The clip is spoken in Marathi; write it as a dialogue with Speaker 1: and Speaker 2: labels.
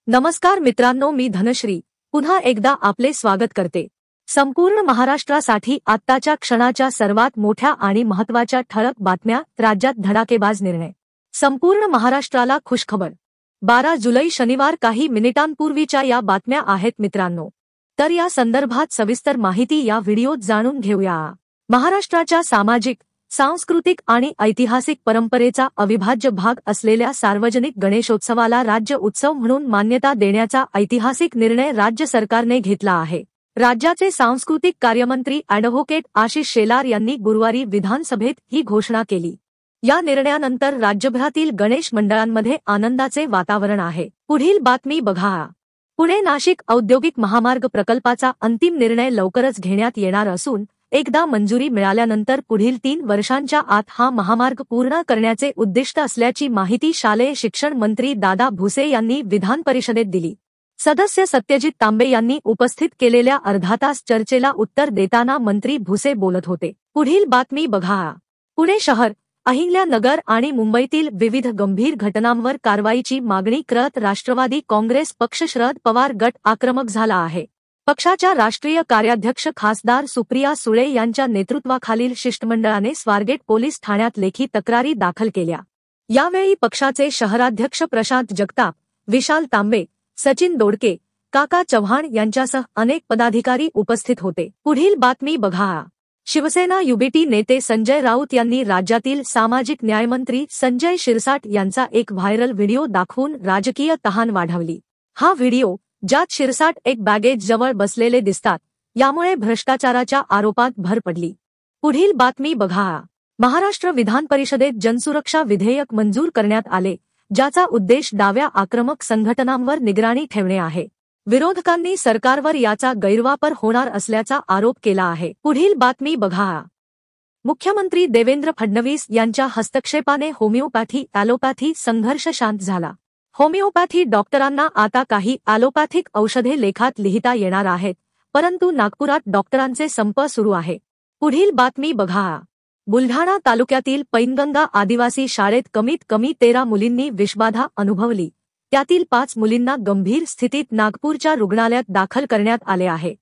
Speaker 1: नमस्कार मित्रांनो, मी धनश्री पुन्हा एकदा आपले स्वागत करते। संपूर्ण महाराष्ट्रासाठी आत्ताच्या क्षणाच्या सर्वात मोठ्या आणि महत्त्वाच्या ठळक बातम्या। राज्यात धडाकेबाज निर्णय, संपूर्ण महाराष्ट्राला खुशखबर। 12 जुलै शनिवार काही मिनिटांपूर्वीच्या या बातम्या आहेत मित्रांनो। तर या संदर्भात सविस्तर माहिती या व्हिडिओत जाणून घेऊया। महाराष्ट्राच्या सामाजिक, सांस्कृतिक आणि ऐतिहासिक परंपरेचा अविभाज्य भाग असलेल्या सार्वजनिक गणेशोत्सवाला राज्य उत्सव म्हणून मान्यता देण्याचा ऐतिहासिक निर्णय राज्य सरकारने घेतला आहे। राज्याचे सांस्कृतिक कार्यमंत्री ॲडव्होकेट आशिष शेलार यांनी गुरुवारी विधानसभेत ही घोषणा केली। या निर्णयानंतर राज्यभरातील गणेश मंडळांमध्ये आनंदाचे वातावरण आहे। पुढील बातमी बघा। पुणे नाशिक औद्योगिक महामार्ग प्रकल्पाचा अंतिम निर्णय लवकरच घेण्यात येणार असून एकदा मंजुरी मिळाल्यानंतर पुढील 3 वर्षांच्या आत हा महामार्ग पूर्ण करण्याचे उद्दिष्ट असल्याची माहिती शालेय शिक्षण मंत्री दादा भुसे यांनी विधान परिषदेत दिली। सदस्य सत्यजित तांबे यांनी उपस्थित केलेल्या अर्धा तास चर्चेला उत्तर देताना मंत्री भुसे बोलत होते। पुढील बातमी बघा। पुणे शहर, अहिल्यानगर आणि मुंबईतील विविध गंभीर घटनांवर कारवाईची मागणी करत राष्ट्रवादी काँग्रेस पक्ष शरद पवार गट आक्रमक झाला आहे। पक्षाच्या राष्ट्रीय कार्याध्यक्ष खासदार सुप्रिया सुळे यांच्या नेतृत्वाखालील शिष्टमंडळाने स्वारगेट पोलीस ठाण्यात लेखी तक्रारी दाखल केल्या। यावेळी पक्षाचे शहराध्यक्ष प्रशांत जगताप, विशाल तांबे, सचिन दोडके, काका चव्हाण यांच्यासह अनेक पदाधिकारी उपस्थित होते। पुढील बातमी बघा। शिवसेना युबीटी नेते संजय राऊत यांनी राज्यातील सामाजिक न्यायमंत्री संजय शिरसाट यांचा एक व्हायरल व्हिडिओ दाखवून राजकीय तहान वाढवली। हा व्हिडिओ, ज्यात शिरसाट एक बॅगेज जवळ बसलेले दिसतात, यामुळे भ्रष्टाचाराच्या आरोपात भर पडली। पुढील बातमी बघा। महाराष्ट्र विधान परिषदेत जनसुरक्षा विधेयक मंजूर करण्यात आले, ज्याचा उद्देश डाव्या आक्रमक संघटनांवर निगराणी ठेवणे आहे। विरोधकांनी सरकारवर याचा गैरवापर होणार असल्याचा आरोप केला आहे। पुढील बातमी बघा। मुख्यमंत्री देवेंद्र फडणवीस यांच्या हस्तक्षेपाने होमिओपॅथी ॲलोपॅथी संघर्ष शांत झाला। होमिओपॅथी डॉक्टरांना आता काही ॲलोपॅथिक औषधे लेखात लिहिता येणार आहेत, परंतु नागपुरात डॉक्टरांचे संप सुरू आहे। पुढील बातमी बघा। बुलढाणा तालुक्यातील पैनगंगा आदिवासी शाळेत कमीत कमी 13 मुलींनी विषबाधा अनुभवली, त्यातील 5 मुलींना गंभीर स्थितीत नागपूरच्या रुग्णालयात दाखल करण्यात आले आहे।